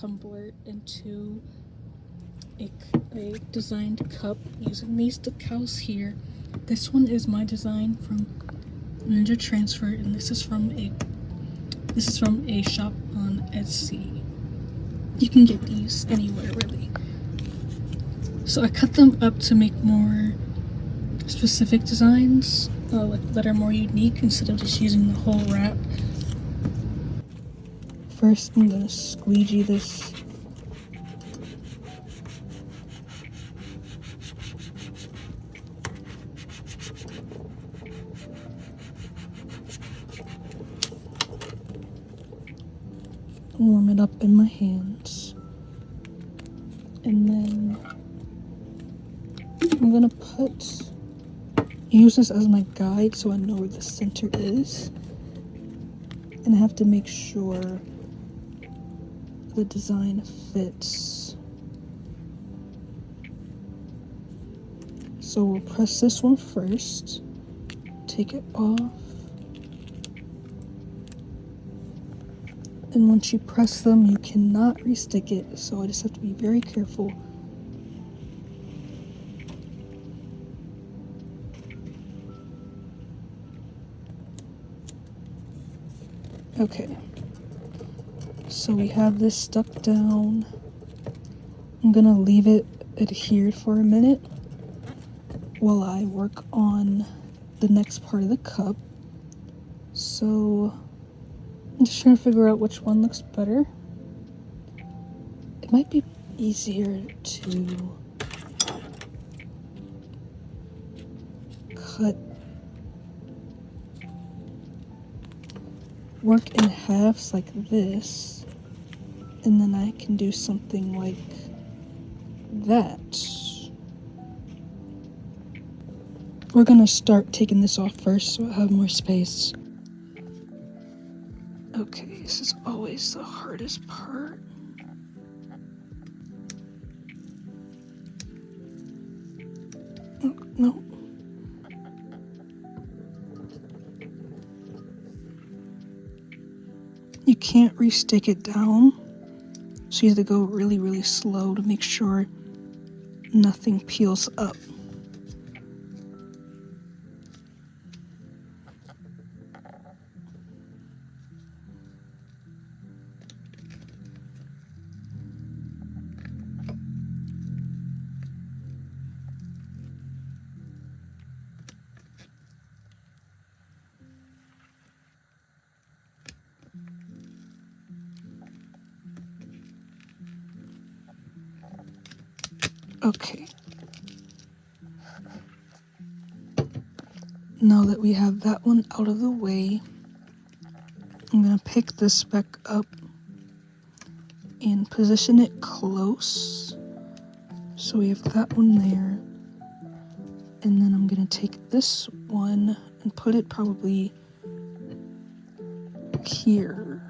tumbler into a designed cup using these decals here. This one is my design from Ninja Transfer, and this is from a shop on Etsy. You can get these anywhere really. So I cut them up to make more specific designs, that are more unique instead of just using the whole wrap. First, I'm gonna squeegee this. Warm it up in my hands. And then I'm gonna use this as my guide so I know where the center is. And I have to make sure the design fits. So we'll press this one first, take it off. And once you press them, you cannot restick it, so I just have to be very careful. Okay, so we have this stuck down. I'm gonna leave it adhered for a minute while I work on the next part of the cup. So I'm just trying to figure out which one looks better. It might be easier to work in halves like this, and then I can do something like that. We're gonna start taking this off first so I have more space. Okay, this is always the hardest part. Oh, no. You can't restick it down, so you have to go really, really slow to make sure nothing peels up. Okay. Now that we have that one out of the way, I'm gonna pick this back up and position it close. So we have that one there. And then I'm gonna take this one and put it probably here.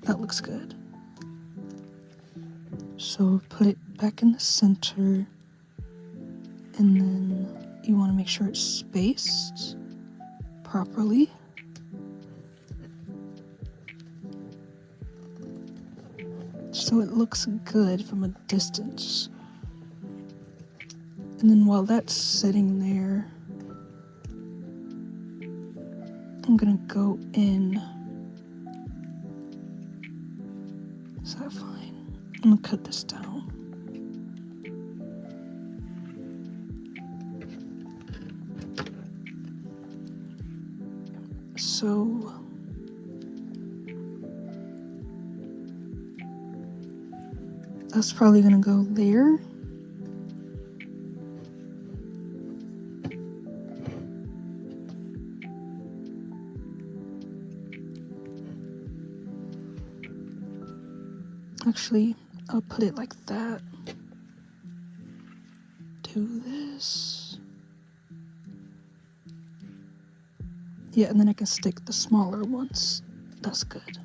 That looks good. So put it back in the center, and then you want to make sure it's spaced properly. So it looks good from a distance. And then while that's sitting there, I'm gonna go in. Is that fine? I'm gonna cut this down. So that's probably gonna go there. Actually, I'll put it like that. Do this. Yeah, and then I can stick the smaller ones. That's good.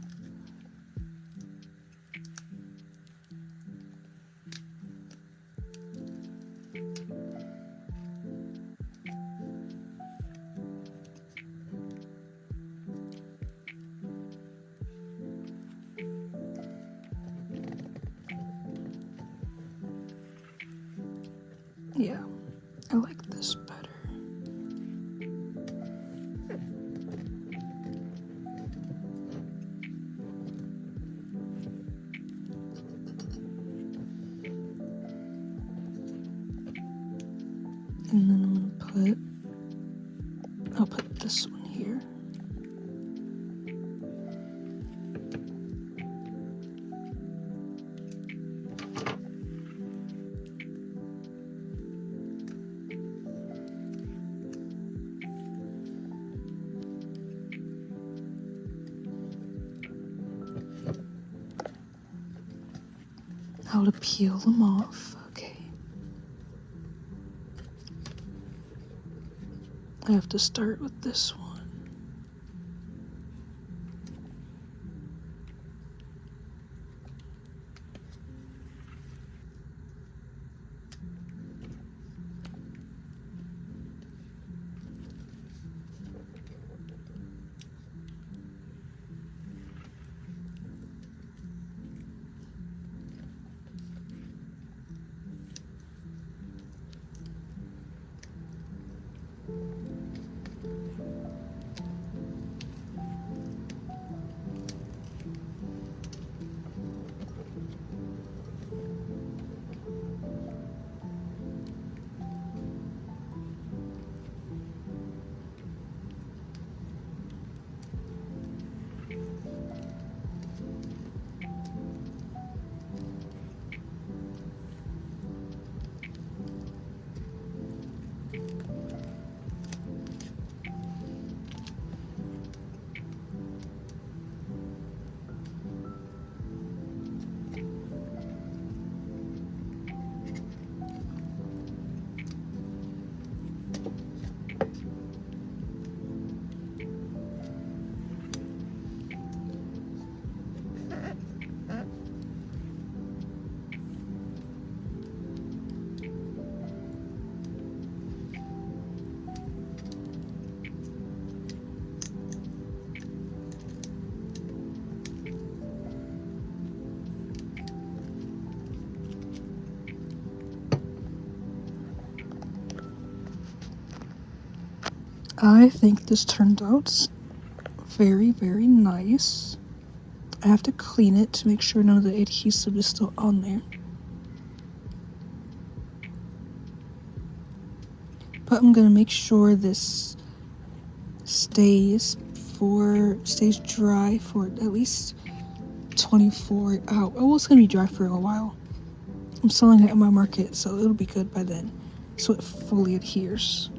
Yeah, I like this better. And then I'll put this one here. How to peel them off. Okay. I have to start with this one. I think this turned out very, very nice. I have to clean it to make sure none of the adhesive is still on there. But I'm gonna make sure this stays dry for at least 24 hours. Oh, it's gonna be dry for a while. I'm selling it at my market, so it'll be good by then. So it fully adheres.